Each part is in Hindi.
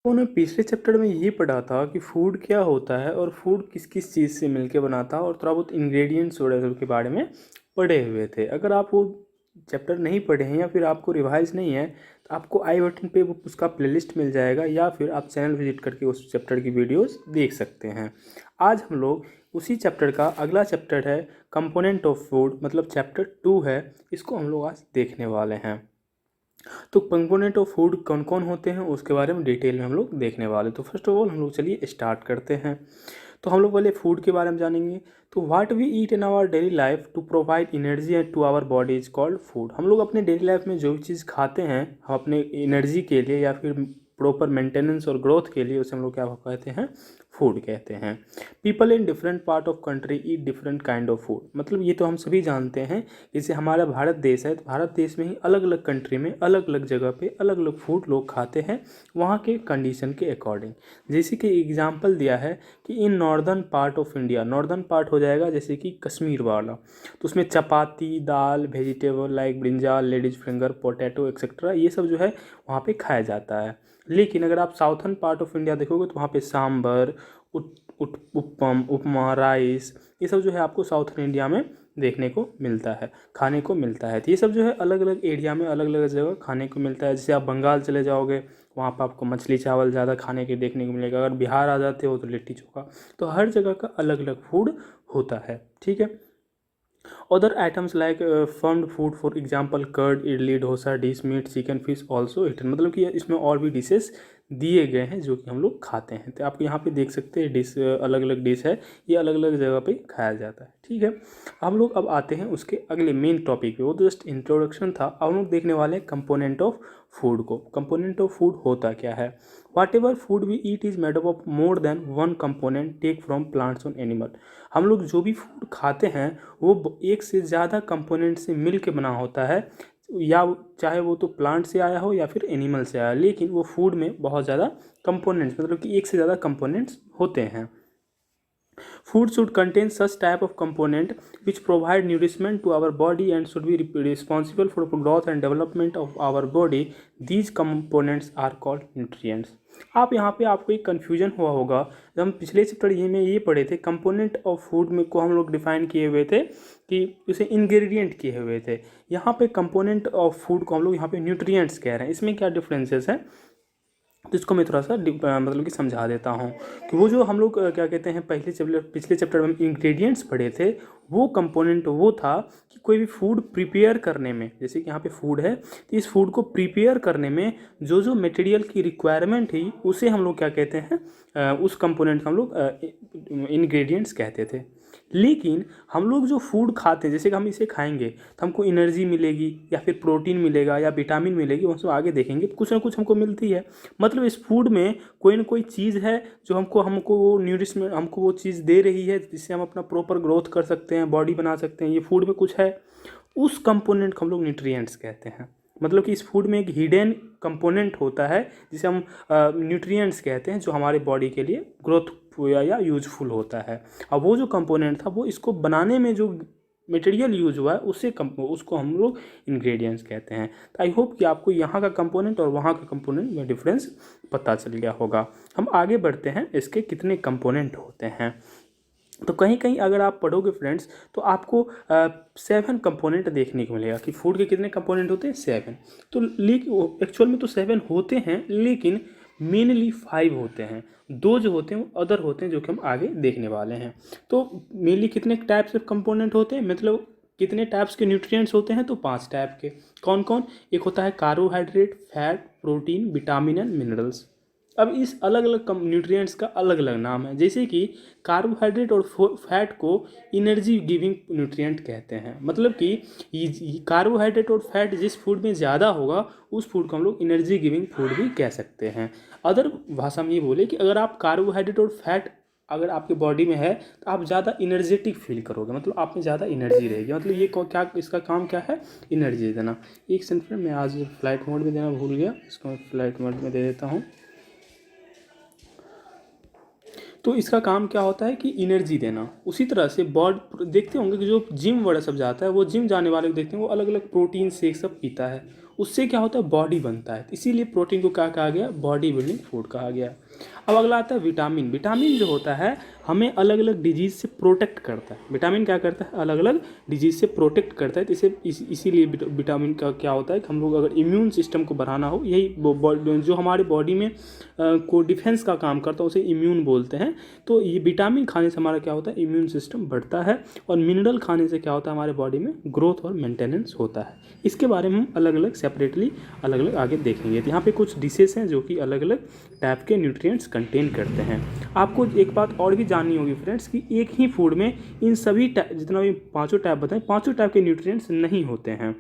उन्होंने पिछले चैप्टर में ये पढ़ा था कि फूड क्या होता है और फूड किस किस चीज़ से मिलके बनाता है और थोड़ा बहुत इंग्रेडिएंट्स वगैरह के बारे में पढ़े हुए थे। अगर आप वो चैप्टर नहीं पढ़े हैं या फिर आपको रिवाइज नहीं है तो आपको आई बटन पे वो उसका प्लेलिस्ट मिल जाएगा या फिर आप चैनल विजिट करके उस चैप्टर की वीडियोस देख सकते हैं। आज हम लोग उसी चैप्टर का अगला चैप्टर है कंपोनेंट ऑफ फूड, मतलब चैप्टर 2 है। इसको हम लोग आज देखने वाले हैं। तो कंपोनेंट ऑफ फूड कौन कौन होते हैं उसके बारे में डिटेल में हम लोग देखने वाले। तो फर्स्ट ऑफ ऑल हम लोग चलिए स्टार्ट करते हैं। तो हम लोग पहले फूड के बारे में जानेंगे। तो what we eat in our daily life to provide energy and to our body is called food. हम लोग अपने डेली लाइफ में जो भी चीज़ खाते हैं हम अपने एनर्जी के लिए या फिर प्रॉपर मेंटेनेंस और ग्रोथ के लिए, उसे हम लोग क्या कहते हैं, फूड कहते हैं। People in different part of country eat different kind of food. मतलब ये तो हम सभी जानते हैं, जैसे हमारा भारत देश है तो भारत देश में ही अलग अलग कंट्री में अलग अलग जगह पे अलग अलग फूड लोग खाते हैं वहाँ के कंडीशन के अकॉर्डिंग। जैसे कि एग्जांपल दिया है कि in northern part of India, northern part हो जाएगा जैसे कि कश्मीर वाला, तो उसमें chapati, dal, vegetable like brinjal, ladies finger, potato etcetera ये सब जो है वहाँ पे खाया जाता है। लेकिन अगर आप साउथर्न पार्ट ऑफ इंडिया देखोगे तो वहाँ पे सांबर, उपमा, राइस, ये सब जो है आपको साउथर्न इंडिया में देखने को मिलता है, खाने को मिलता है। तो ये सब जो है अलग अलग एरिया में अलग अलग जगह खाने को मिलता है। जैसे आप बंगाल चले जाओगे वहाँ पर आपको मछली चावल ज़्यादा खाने के देखने को मिलेगा। अगर बिहार आ जाते हो तो लिट्टी चोखा। तो हर जगह का अलग अलग फूड होता है, ठीक है। Other items like fermented food for example curd, idli, dosa, dish, meat, chicken, fish also eaten. मतलब कि इसमें और भी डिशेस दिए गए हैं जो कि हम लोग खाते हैं। तो आप यहाँ पे देख सकते हैं डिश, अलग अलग डिश है, ये अलग अलग जगह पे खाया जाता है, ठीक है। हम लोग अब आते हैं उसके अगले मेन टॉपिक पे। वो तो जस्ट इंट्रोडक्शन था। अब हम लोग देखने वाले हैं कंपोनेंट ऑफ फूड को। कंपोनेंट ऑफ फूड होता क्या है। Whatever food we eat is made up of more than one component take from plants on animal. हम लोग जो भी फूड खाते हैं वो एक से ज़्यादा कंपोनेंट से मिल के बना होता है, या चाहे वो तो प्लांट से आया हो या फिर एनिमल से आया, लेकिन वो फूड में बहुत ज़्यादा कंपोनेंट्स, मतलब कि एक से ज़्यादा कंपोनेंट्स होते हैं। Food should contain such type of component which provide nourishment to our body and should be responsible for growth and development of our body. These components are called nutrients. आप यहाँ पे आपको एक कन्फ्यूजन हुआ होगा। जब हम पिछले चैप्टर में ये पढ़े थे कंपोनेंट ऑफ फूड में को हम लोग डिफाइन किए हुए थे कि उसे इंग्रेडिएंट किए हुए थे। यहाँ पे कंपोनेंट ऑफ फूड को हम लोग यहाँ पे न्यूट्रिएंट्स कह रहे हैं। इसमें क्या डिफरेंसेस है तो इसको मैं थोड़ा सा मतलब कि समझा देता हूँ कि वो जो हम लोग क्या कहते हैं पिछले चैप्टर में हम इंग्रेडिएंट्स पढ़े थे, वो कंपोनेंट वो था कि कोई भी फूड प्रिपेयर करने में, जैसे कि यहाँ पे फूड है तो इस फूड को प्रिपेयर करने में जो जो मटेरियल की रिक्वायरमेंट थी उसे हम लोग क्या कहते हैं, उस कंपोनेंट हम लोग इंग्रेडिएंट्स कहते थे। लेकिन हम लोग जो फूड खाते हैं, जैसे कि हम इसे खाएंगे तो हमको एनर्जी मिलेगी या फिर प्रोटीन मिलेगा या विटामिन मिलेगी, वो सब आगे देखेंगे, कुछ ना कुछ हमको मिलती है। मतलब इस फूड में कोई ना कोई चीज़ है जो हमको वो न्यूट्रिशमेंट, हमको वो चीज़ दे रही है जिससे हम अपना प्रॉपर ग्रोथ कर सकते हैं, बॉडी बना सकते हैं। ये फूड में कुछ है, उस कंपोनेंट को हम लोग न्यूट्रिएंट्स कहते हैं। मतलब कि इस फूड में एक हिडन कंपोनेंट होता है जिसे हम न्यूट्रिएंट्स कहते हैं, जो हमारे बॉडी के लिए ग्रोथ या यूजफुल होता है। अब वो जो कंपोनेंट था वो इसको बनाने में जो मटेरियल यूज हुआ है उसको हम लोग इंग्रेडिएंट्स कहते हैं। तो आई होप कि आपको यहाँ का कंपोनेंट और वहाँ का कंपोनेंट में डिफरेंस पता चल गया होगा। हम आगे बढ़ते हैं, इसके कितने कंपोनेंट होते हैं। तो कहीं कहीं अगर आप पढ़ोगे फ्रेंड्स तो आपको 7 कंपोनेंट देखने को मिलेगा कि फूड के कितने कंपोनेंट होते हैं, 7। तो लेकिन एक्चुअल में तो 7 होते हैं, लेकिन मेनली 5 होते हैं। 2 जो होते हैं वो अदर होते हैं जो कि हम आगे देखने वाले हैं। तो मेनली कितने टाइप्स ऑफ कंपोनेंट होते हैं, मतलब कितने टाइप्स के न्यूट्रिएंट्स होते हैं, तो 5 टाइप के। कौन कौन? एक होता है carbohydrate, fat, protein, vitamin and minerals. अब इस अलग अलग न्यूट्रिएंट्स का अलग अलग नाम है। जैसे कि कार्बोहाइड्रेट और फैट को एनर्जी गिविंग न्यूट्रिएंट कहते हैं। मतलब कि कार्बोहाइड्रेट और फैट जिस फूड में ज़्यादा होगा उस फूड को हम लोग एनर्जी गिविंग फूड भी कह सकते हैं। अदर भाषा में ये बोले कि अगर आप कार्बोहाइड्रेट और फैट अगर आपके बॉडी में है तो आप ज़्यादा इनर्जेटिक फील करोगे, मतलब आप में ज़्यादा एनर्जी रहेगी। मतलब ये क्या, इसका काम क्या है, एनर्जी देना। एक सेकंड, मैं आज फ्लाइट मोड में देना भूल गया, इसको मैं फ्लाइट मोड में दे देता हूँ। तो इसका काम क्या होता है कि एनर्जी देना। उसी तरह से देखते होंगे कि जो जिम वगैरह सब जाता है, वो जिम जाने वाले को देखते हैं वो अलग अलग प्रोटीन शेक सब पीता है। उससे क्या होता है, बॉडी बनता है। इसीलिए प्रोटीन को क्या कहा गया, बॉडी बिल्डिंग फूड कहा गया। अब अगला आता है विटामिन। विटामिन जो होता है हमें अलग अलग डिजीज़ से प्रोटेक्ट करता है। विटामिन क्या करता है, अलग अलग डिजीज़ से प्रोटेक्ट करता है। तो इसीलिए विटामिन का क्या होता है कि हम लोग अगर इम्यून सिस्टम को बढ़ाना हो, यही जो हमारे बॉडी में को डिफेंस का काम करता है उसे इम्यून बोलते हैं। तो ये विटामिन खाने से हमारा क्या होता है, इम्यून सिस्टम बढ़ता है। और मिनरल खाने से क्या होता है, हमारे बॉडी में ग्रोथ और मेंटेनेंस होता है। इसके बारे में हम अलग अलग सेपरेटली अलग अलग आगे देखेंगे। तो यहाँ पे कुछ डिशेस हैं जो कि अलग अलग टाइप के न्यूट्रिएंट्स कंटेन करते हैं। आपको एक बात और भी जाननी होगी फ्रेंड्स कि एक ही फूड में इन सभी जितना भी पांचों टाइप बताएं, पांचों टाइप के न्यूट्रिएंट्स नहीं होते हैं।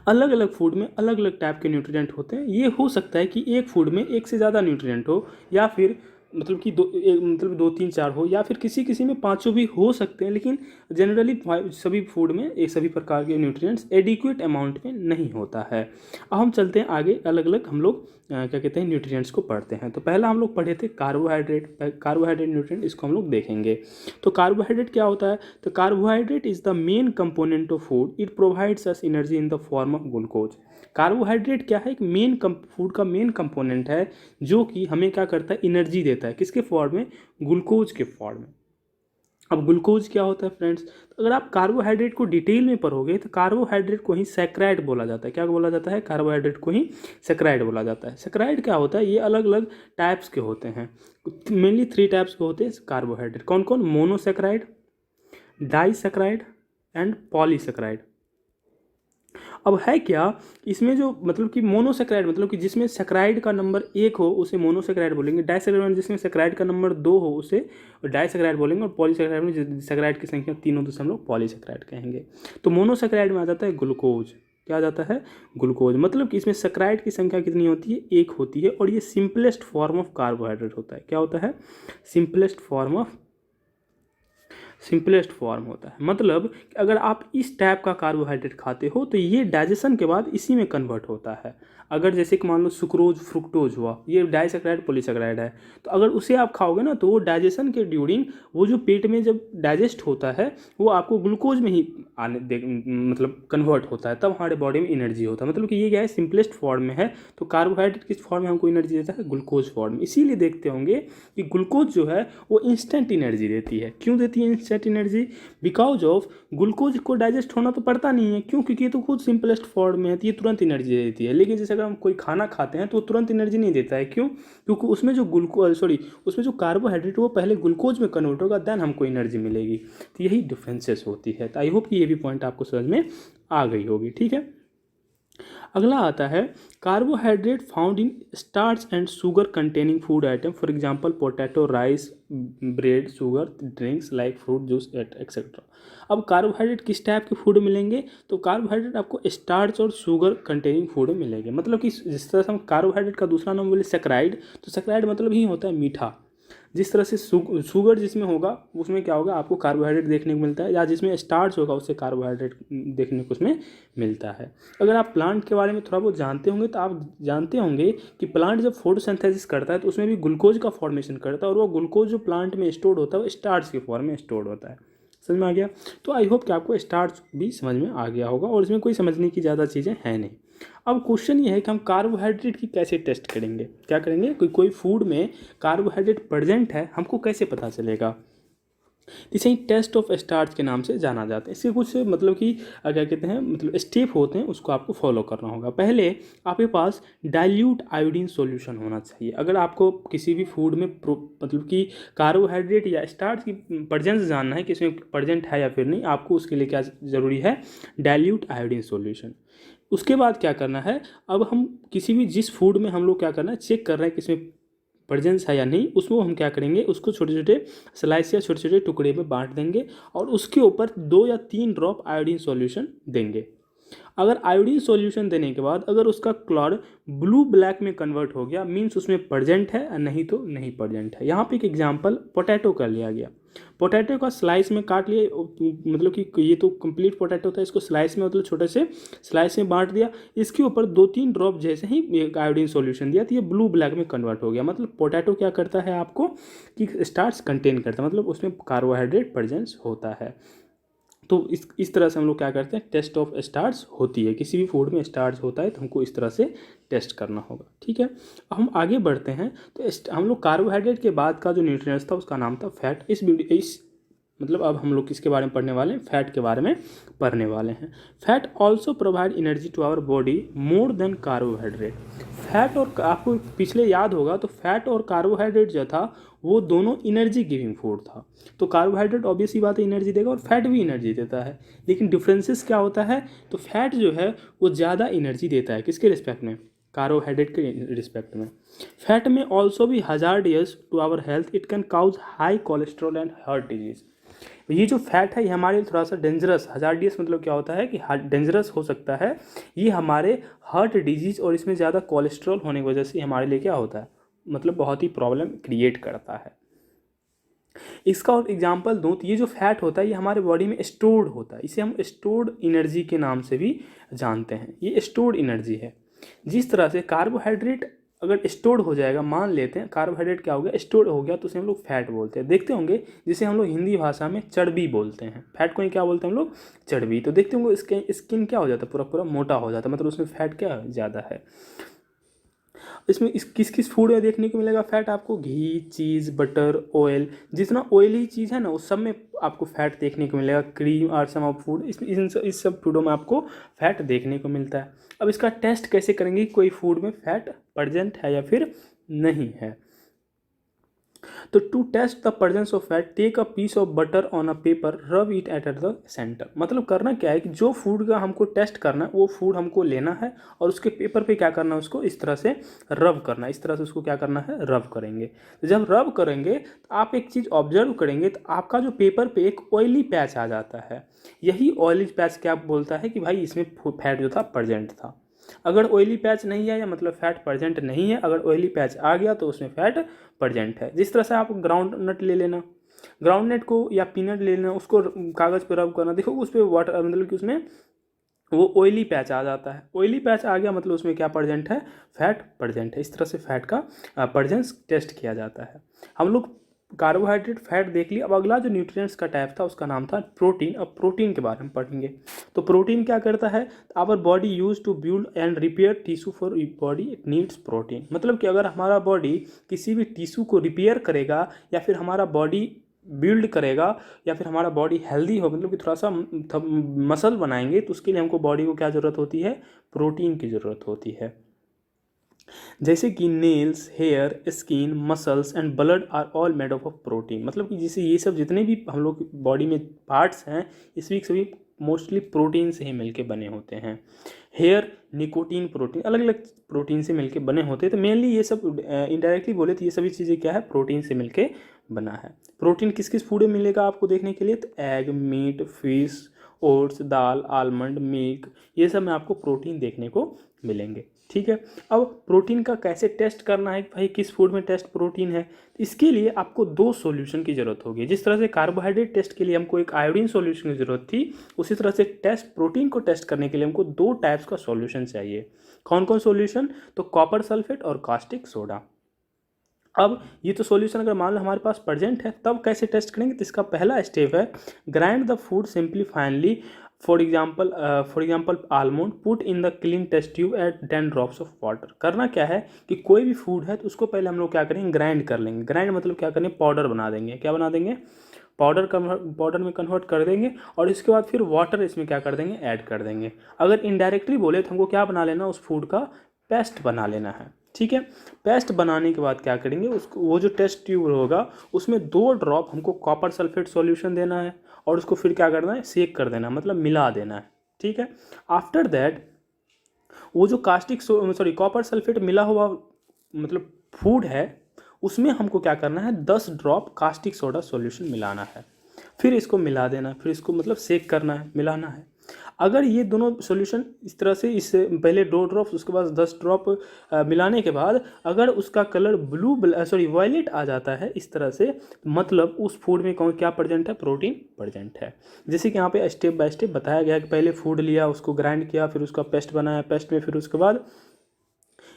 अलग अलग फूड में अलग अलग टाइप के न्यूट्रिएंट होते हैं। ये हो सकता है कि एक फूड में एक से ज़्यादा न्यूट्रिएंट हो, या फिर मतलब कि दो तीन चार हो, या फिर किसी किसी में पांचों भी हो सकते हैं। लेकिन जनरली सभी फूड में एक सभी प्रकार के न्यूट्रिएंट्स एडिक्वेट अमाउंट में नहीं होता है। अब हम चलते हैं आगे, अलग अलग हम लोग क्या कहते हैं न्यूट्रिएंट्स को पढ़ते हैं। तो पहला हम लोग पढ़े थे कार्बोहाइड्रेट। कार्बोहाइड्रेट न्यूट्रिएंट, इसको हम लोग देखेंगे। तो कार्बोहाइड्रेट क्या होता है, तो carbohydrate is the main component of food, it provides us energy in the form of glucose. Carbohydrate क्या है, एक मेन फूड का मेन कंपोनेंट है जो कि हमें क्या करता है, एनर्जी देता है। किसके फॉर्म में, ग्लूकोज के फॉर्म में। अब ग्लूकोज क्या होता है फ्रेंड्स, तो अगर आप कार्बोहाइड्रेट को डिटेल में पढ़ोगे तो कार्बोहाइड्रेट को ही सैकराइड बोला जाता है। क्या बोला जाता है, कार्बोहाइड्रेट को ही सैकराइड बोला जाता है। सैकराइड क्या होता है, ये अलग अलग टाइप्स के होते हैं। मेनली 3 टाइप्स के होते हैं कार्बोहाइड्रेट। कौन कौन, मोनोसैकराइड, डाइसैकराइड एंड पॉलीसैकराइड। अब है क्या इसमें, जो मतलब कि मोनोसैकराइड मतलब कि जिसमें सैकराइड का नंबर 1 हो उसे मोनोसैकराइड बोलेंगे। डाइसैकराइड जिसमें सैकराइड का नंबर 2 हो उसे डाइसैकराइड बोलेंगे। और पॉलीसैकराइड में सैकराइड की संख्या 3 हो तो हम लोग पॉलीसैकराइड कहेंगे। तो मोनोसैकराइड में आ जाता है ग्लूकोज। क्या आ जाता है, ग्लूकोज। मतलब कि इसमें सैकराइड की संख्या कितनी होती है, 1 होती है। और ये सिंपलेस्ट फॉर्म ऑफ कार्बोहाइड्रेट होता है। क्या होता है, सिंपलेस्ट फॉर्म होता है। मतलब अगर आप इस टाइप का कार्बोहाइड्रेट खाते हो तो ये डाइजेशन के बाद इसी में कन्वर्ट होता है। अगर जैसे कि मान लो सुक्रोज फ्रुक्टोज हुआ, ये डाइसैकराइड पॉलीसैकराइड है, तो अगर उसे आप खाओगे ना तो वो डाइजेशन के ड्यूरिंग वो जो पेट में जब डाइजेस्ट होता है वो आपको ग्लूकोज में ही मतलब कन्वर्ट होता है, तब हमारे बॉडी में एनर्जी होता है। मतलब कि ये क्या है, सिंपलेस्ट फॉर्म में है। तो कार्बोहाइड्रेट किस फॉर्म में हमको एनर्जी देता है, ग्लूकोज फॉर्म में। इसीलिए देखते होंगे कि ग्लूकोज जो है वो इंस्टेंट एनर्जी देती है। क्यों देती है instant energy, because of glucose को डाइजेस्ट होना तो पड़ता नहीं है। क्यों, क्योंकि ये तो खुद सिंपलेस्ट फॉर्म में है, तो ये तुरंत एनर्जी देती है। लेकिन जैसे अगर हम कोई खाना खाते हैं तो वो तुरंत एनर्जी नहीं देता है। क्यों, क्योंकि उसमें जो कार्बोहाइड्रेट वो पहले ग्लूकोज में कन्वर्ट होगा, देन हमको एनर्जी मिलेगी। तो यही डिफरेंसेस होती है। तो आई होप कि ये भी पॉइंट आपको समझ में आ गई होगी। ठीक है, अगला आता है carbohydrate found in starch and sugar containing food item, for example potato, rice, bread, sugar drinks like fruit juice etcetera. अब कार्बोहाइड्रेट किस टाइप के फूड मिलेंगे, तो कार्बोहाइड्रेट आपको स्टार्च और शुगर कंटेनिंग फूड मिलेंगे। मतलब कि जिस तरह से हम कार्बोहाइड्रेट का दूसरा नाम बोले सैकराइड, तो सैकराइड मतलब ही होता है मीठा। जिस तरह से शुगर जिसमें होगा उसमें क्या होगा, आपको कार्बोहाइड्रेट देखने को मिलता है, या जिसमें स्टार्च होगा उससे कार्बोहाइड्रेट देखने को उसमें मिलता है। अगर आप प्लांट के बारे में थोड़ा बहुत जानते होंगे तो आप जानते होंगे कि प्लांट जब फोटोसिंथेसिस करता है तो उसमें भी ग्लूकोज का फॉर्मेशन करता है, और वो ग्लूकोज जो प्लांट में स्टोर होता है वो स्टार्च के फॉर्म में स्टोर होता है। समझ में आ गया। तो आई होप कि आपको स्टार्च भी समझ में आ गया होगा, और इसमें कोई समझने की ज़्यादा चीज़ें हैं नहीं। अब क्वेश्चन ये है कि हम कार्बोहाइड्रेट की कैसे टेस्ट करेंगे, क्या करेंगे, कोई फूड में कार्बोहाइड्रेट प्रेजेंट है हमको कैसे पता चलेगा। इसे ही टेस्ट ऑफ स्टार्च के नाम से जाना जाता है। इसके कुछ मतलब कि क्या कहते हैं, मतलब स्टेप होते हैं, उसको आपको फॉलो करना होगा। पहले आपके पास डाइल्यूट आयोडीन सॉल्यूशन होना चाहिए। अगर आपको किसी भी फूड में मतलब कि कार्बोहाइड्रेट या स्टार्च की प्रेजेंस जानना है कि इसमें प्रेजेंट है या फिर नहीं, आपको उसके लिए क्या ज़रूरी है, डाइल्यूट आयोडीन सॉल्यूशन। उसके बाद क्या करना है, अब हम किसी भी जिस फूड में हम लोग क्या करना है, चेक कर रहे हैं कि इसमें प्रेजेंस है या नहीं, उसमें हम क्या करेंगे, उसको छोटे छोटे स्लाइस या छोटे छोटे टुकड़े में बांट देंगे और उसके ऊपर 2 या 3 ड्रॉप आयोडीन सॉल्यूशन देंगे। अगर आयोडीन सॉल्यूशन देने के बाद अगर उसका क्लॉर ब्लू ब्लैक में कन्वर्ट हो गया, मीन्स उसमें प्रेजेंट है, और नहीं तो नहीं प्रेजेंट है। यहाँ पे एक एग्जांपल पोटैटो का लिया गया। पोटैटो का स्लाइस में काट लिए, मतलब कि ये तो कंप्लीट पोटैटो था, इसको स्लाइस में मतलब छोटे से स्लाइस में बांट दिया। इसके ऊपर 2-3 ड्रॉप जैसे ही आयोडीन सॉल्यूशन दिया तो ये ब्लू ब्लैक में कन्वर्ट हो गया। मतलब पोटैटो क्या करता है आपको कि स्टार्च कंटेन करता है, मतलब उसमें कार्बोहाइड्रेट प्रेजेंस होता है। तो इस तरह से हम लोग क्या करते हैं, टेस्ट ऑफ स्टार्च होती है। किसी भी फूड में स्टार्च होता है तो हमको इस तरह से टेस्ट करना होगा, ठीक है। अब हम आगे बढ़ते हैं। तो हम लोग कार्बोहाइड्रेट के बाद का जो न्यूट्रिएंट्स था उसका नाम था फैट। इस मतलब अब हम लोग किसके बारे में पढ़ने वाले हैं, फैट के बारे में पढ़ने वाले हैं। Fat also provide energy to our body more than carbohydrate. Fat और आपको पिछले याद होगा तो फैट और कार्बोहाइड्रेट जो था वो दोनों एनर्जी गिविंग फूड था। तो कार्बोहाइड्रेट ऑब्वियस ही बात है एनर्जी देगा और फैट भी एनर्जी देता है, लेकिन डिफरेंसेस क्या होता है, तो फैट जो है वो ज़्यादा एनर्जी देता है किसके रिस्पेक्ट में, कार्बोहाइड्रेट के रिस्पेक्ट में। फैट में ऑल्सो भी hazardous to our health, it can cause high cholesterol and heart disease. ये जो फैट है ये हमारे लिए थोड़ा सा डेंजरस, हजार्डियस मतलब क्या होता है कि डेंजरस हो सकता है। ये हमारे हार्ट डिजीज और इसमें ज़्यादा कोलेस्ट्रॉल होने की वजह से हमारे लिए क्या होता है, मतलब बहुत ही प्रॉब्लम क्रिएट करता है। इसका और एग्जांपल दूँ तो ये जो फैट होता है ये हमारे बॉडी में स्टोर्ड होता है, इसे हम स्टोर्ड एनर्जी के नाम से भी जानते हैं। ये स्टोर्ड एनर्जी है। जिस तरह से कार्बोहाइड्रेट अगर स्टोर्ड हो जाएगा, मान लेते हैं कार्बोहाइड्रेट क्या हो गया, स्टोर्ड हो गया, तो उसे हम लोग फैट बोलते हैं। देखते होंगे जिसे हम लोग हिंदी भाषा में चर्बी बोलते हैं, फैट को ही क्या बोलते हैं हम लोग, चर्बी। तो देखते होंगे इसके स्किन क्या हो जाता है, पूरा पूरा मोटा हो जाता है, मतलब उसमें फैट क्या ज़्यादा है। इसमें किस किस फूड में देखने को मिलेगा फैट आपको, घी, चीज़, बटर, ऑयल। जितना ऑयली चीज़ है ना उस सब में आपको फैट देखने को मिलेगा। क्रीम और सम ऑफ फूड, इस सब फूडों में आपको फैट देखने को मिलता है। अब इसका टेस्ट कैसे करेंगे कोई फूड में फैट प्रेजेंट है या फिर नहीं है। तो to test the presence of fat, take a piece of butter on a paper, rub it at the centre. मतलब करना क्या है कि जो फूड का हमको टेस्ट करना है वो फूड हमको लेना है और उसके पेपर पे क्या करना है, उसको इस तरह से रब करना है। इस तरह से उसको क्या करना है, रब करेंगे। तो जब रब करेंगे तो आप एक चीज़ ऑब्जर्व करेंगे तो आपका जो पेपर पे एक ऑयली पैच आ जाता है। यही ऑयली पैच क्या बोलता है कि भाई इसमें फैट जो था प्रेजेंट था। अगर ऑयली पैच नहीं है या मतलब फैट प्रेजेंट नहीं है, अगर ऑयली पैच आ गया तो उसमें फैट प्रेजेंट है। जिस तरह से आप ग्राउंड नट ले लेना, ग्राउंड नट को या पीनट ले लेना, उसको कागज़ पर रब करना, देखो उस पर वाटर मतलब कि उसमें वो ऑयली पैच आ जाता है। ऑयली पैच आ गया मतलब उसमें क्या प्रेजेंट है, फैट प्रेजेंट है। इस तरह से फैट का प्रेजेंस टेस्ट किया जाता है। हम लोग कार्बोहाइड्रेट फैट देख लिया। अब अगला जो न्यूट्रिएंट्स का टाइप था उसका नाम था प्रोटीन। अब प्रोटीन के बारे में पढ़ेंगे। तो प्रोटीन क्या करता है, our body use to build and repair tissue for body it needs protein. मतलब कि अगर हमारा बॉडी किसी भी टिश्यू को रिपेयर करेगा या फिर हमारा बॉडी बिल्ड करेगा या फिर हमारा बॉडी हेल्दी हो, मतलब कि थोड़ा सा मसल बनाएंगे, तो उसके लिए हमको बॉडी को क्या ज़रूरत होती है, प्रोटीन की ज़रूरत होती है। जैसे कि nails, hair, skin, muscles and blood are all made of protein. मतलब कि जैसे ये सब जितने भी हम लोग बॉडी में पार्ट्स हैं इसमें सभी मोस्टली प्रोटीन से ही मिलके बने होते हैं। हेयर निकोटीन प्रोटीन, अलग अलग प्रोटीन से मिलके बने होते हैं। तो मेनली ये सब इनडायरेक्टली बोले तो ये सभी चीज़ें क्या है, प्रोटीन से मिलके बना है। प्रोटीन किस किस फूड में मिलेगा आपको देखने के लिए, तो एग, मीट, फिश, ओट्स, दाल, आलमंड, मिल्क, ये सब में आपको प्रोटीन देखने को मिलेंगे। ठीक है। अब प्रोटीन का कैसे टेस्ट करना है भाई, किस फूड में टेस्ट प्रोटीन है, इसके लिए आपको दो सॉल्यूशन की ज़रूरत होगी। जिस तरह से कार्बोहाइड्रेट टेस्ट के लिए हमको एक आयोडीन सॉल्यूशन की ज़रूरत थी, उसी तरह से प्रोटीन को टेस्ट करने के लिए हमको दो टाइप्स का सॉल्यूशन चाहिए। कौन कौन सॉल्यूशन, तो कॉपर सल्फेट और कास्टिक सोडा। अब ये तो सॉल्यूशन अगर मान लो हमारे पास प्रेजेंट है तब कैसे टेस्ट करेंगे, तो इसका पहला स्टेप है grind the food simply finally. For example almond, put in the clean test tube at 10 drops of water. करना क्या है कि कोई भी फूड है तो उसको पहले हम लोग क्या करेंगे, ग्राइंड कर लेंगे। ग्राइंड मतलब क्या करेंगे, पाउडर बना देंगे। क्या बना देंगे, पाउडर में कन्वर्ट कर देंगे और इसके बाद फिर वाटर इसमें क्या कर देंगे, ऐड कर देंगे। अगर इनडायरेक्टली बोले तो हमको क्या बना लेना, उस फूड का पेस्ट बना लेना है। ठीक है। पेस्ट बनाने के बाद क्या करेंगे, उसको वो जो टेस्ट ट्यूब होगा उसमें 2 ड्रॉप हमको कॉपर सल्फेट सॉल्यूशन देना है और उसको फिर क्या करना है, सेक कर देना, मतलब मिला देना है। ठीक है। आफ्टर दैट वो जो कॉपर सल्फेट मिला हुआ मतलब फूड है उसमें हमको क्या करना है, 10 ड्रॉप कास्टिक सोडा सॉल्यूशन मिलाना है। फिर इसको मिला देना, फिर इसको मतलब सेक करना है, मिलाना है। अगर ये दोनों सॉल्यूशन इस तरह से, इससे पहले 2 ड्रॉप्स उसके बाद 10 ड्रॉप मिलाने के बाद अगर उसका कलर वायलेट आ जाता है इस तरह से, मतलब उस फूड में कौन क्या प्रेजेंट है, प्रोटीन प्रेजेंट है। जैसे कि यहाँ पे स्टेप बाय स्टेप बताया गया कि पहले फूड लिया, उसको ग्राइंड किया, फिर उसका पेस्ट बनाया, पेस्ट में फिर उसके बाद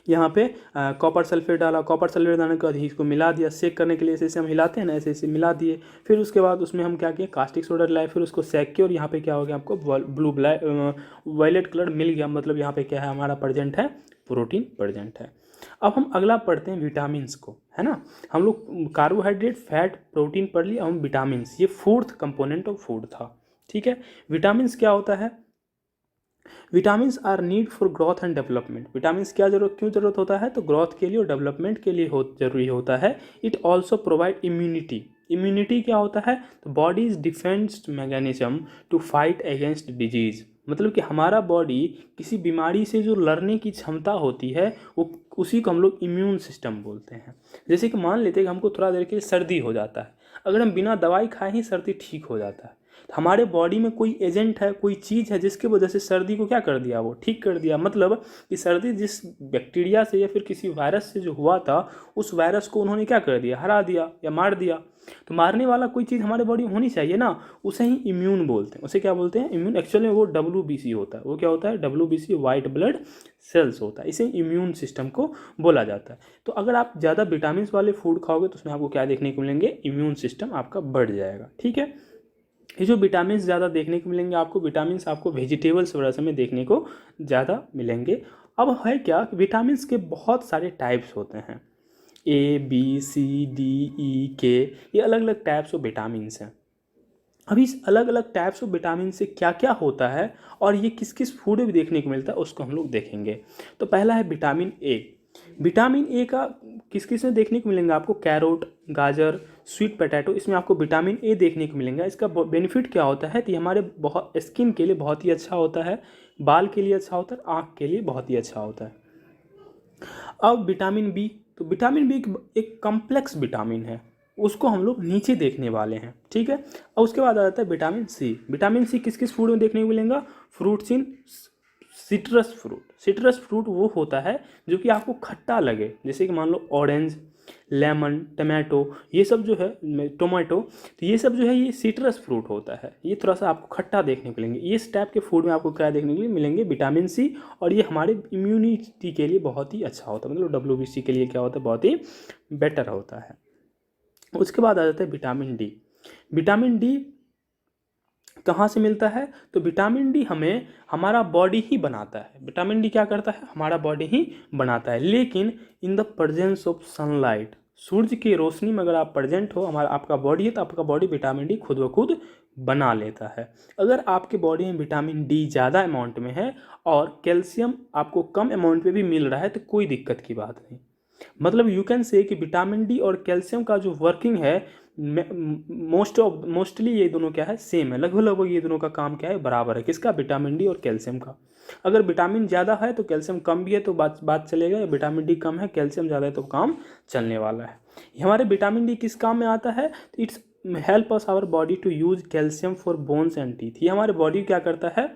यहाँ पे कॉपर सल्फेट डाला, कॉपर सल्फेट डालने के बाद इसको मिला दिया, सेक करने के लिए ऐसे ऐसे हम हिलाते हैं ना, ऐसे ऐसे मिला दिए। फिर उसके बाद उसमें हम क्या किए, कास्टिक सोडा लाए, फिर उसको सेक किए और यहाँ पे क्या हो गया आपको ब्लू ब्लैक वायलेट कलर मिल गया। मतलब यहाँ पे क्या है हमारा प्रेजेंट है, प्रोटीन प्रेजेंट है। अब हम अगला पढ़ते हैं विटामिन्स को, है ना। हम लोग कार्बोहाइड्रेट, फैट, प्रोटीन पढ़ लिया, हम विटामिन्स, ये फोर्थ कंपोनेंट ऑफ फूड था, ठीक है। विटामिन्स क्या होता है, vitamins are need for growth and development. Vitamins क्या क्यों जरूरत होता है, तो ग्रोथ के लिए और डेवलपमेंट के लिए जरूरी होता है। It also provide immunity. Immunity क्या होता है, तो body is defence mechanism to fight against disease. मतलब कि हमारा बॉडी किसी बीमारी से जो लड़ने की क्षमता होती है वो उसी को हम लोग इम्यून सिस्टम बोलते हैं। जैसे कि मान लेते हैं कि हमको थोड़ा देर के लिए सर्दी हो जाता है, अगर हम बिना दवाई खाए ही सर्दी ठीक हो जाता है, हमारे बॉडी में कोई एजेंट है, कोई चीज़ है जिसकी वजह से सर्दी को क्या कर दिया, वो ठीक कर दिया। मतलब कि सर्दी जिस बैक्टीरिया से या फिर किसी वायरस से जो हुआ था, उस वायरस को उन्होंने क्या कर दिया, हरा दिया या मार दिया। तो मारने वाला कोई चीज़ हमारे बॉडी में होनी चाहिए ना, उसे ही इम्यून बोलते हैं। उसे क्या बोलते हैं, इम्यून। एक्चुअली में वो WBC होता है। वो क्या होता है, WBC वाइट ब्लड सेल्स होता है। इसे इम्यून सिस्टम को बोला जाता है। तो अगर आप ज़्यादा विटामिन वाले फूड खाओगे तो उसमें आपको क्या देखने को मिलेंगे, इम्यून सिस्टम आपका बढ़ जाएगा, ठीक है। ये जो विटामिन ज़्यादा देखने को मिलेंगे आपको, विटामिन आपको वेजिटेबल्स वगैरह में देखने को ज़्यादा मिलेंगे। अब है क्या, विटामिन के बहुत सारे टाइप्स होते हैं, ABCDEK, ये अलग अलग टाइप्स ऑफ विटामिन हैं। अब इस अलग अलग टाइप्स ऑफ विटामिन से क्या क्या होता है और ये किस किस फूड में देखने को मिलता है उसको हम लोग देखेंगे। तो पहला है विटामिन ए। विटामिन ए का किस किस में देखने को मिलेंगे आपको, कैरोट, गाजर, स्वीट पोटैटो, इसमें आपको विटामिन ए देखने को मिलेंगे। इसका बेनिफिट क्या होता है, तो ये हमारे बहुत स्किन के लिए बहुत ही अच्छा होता है, बाल के लिए अच्छा होता है, आँख के लिए बहुत ही अच्छा होता है। अब विटामिन बी, तो विटामिन बी एक कम्प्लेक्स विटामिन है, उसको हम लोग नीचे देखने वाले हैं, ठीक है। और उसके बाद आ जाता है विटामिन सी। विटामिन सी किस किस फूड में देखने को मिलेगा, फ्रूट्स इन सिट्रस फ्रूट। सिट्रस फ्रूट वो होता है जो कि आपको खट्टा लगे, जैसे कि मान लो ऑरेंज, लेमन, टमाटो, ये सब जो है, टोमेटो, तो ये सब जो है ये सिट्रस फ्रूट होता है। ये थोड़ा सा आपको खट्टा देखने को मिलेंगे। इस टाइप के फूड में आपको क्या देखने के लिए मिलेंगे, विटामिन सी। और ये हमारे इम्यूनिटी के लिए बहुत ही अच्छा होता है, मतलब WBC के लिए क्या होता है, बहुत ही बेटर होता है। उसके बाद आ जाता है विटामिन डी। विटामिन डी कहाँ से मिलता है, तो विटामिन डी हमें हमारा बॉडी ही बनाता है। विटामिन डी क्या करता है, हमारा बॉडी ही बनाता है, लेकिन in the presence of sunlight, सूर्य की रोशनी में अगर आप प्रेजेंट हो, हमारा आपका बॉडी है, तो आपका बॉडी विटामिन डी खुद ब खुद बना लेता है। अगर आपके बॉडी में विटामिन डी ज़्यादा अमाउंट में है और कैल्शियम आपको कम अमाउंट में भी मिल रहा है तो कोई दिक्कत की बात नहीं। मतलब यू कैन से कि विटामिन डी और कैल्शियम का जो वर्किंग है, मोस्टली ये दोनों क्या है, सेम है, लगभग लगभग ये दोनों का काम क्या है, बराबर है। किसका, विटामिन डी और कैल्शियम का। अगर विटामिन ज़्यादा है तो कैल्शियम कम भी है तो बात चलेगा, या विटामिन डी कम है कैल्शियम ज़्यादा है तो काम चलने वाला है। हमारे विटामिन डी किस काम में आता है, तो it's help us our body to use calcium for bones and teeth. ये हमारे बॉडी क्या करता है,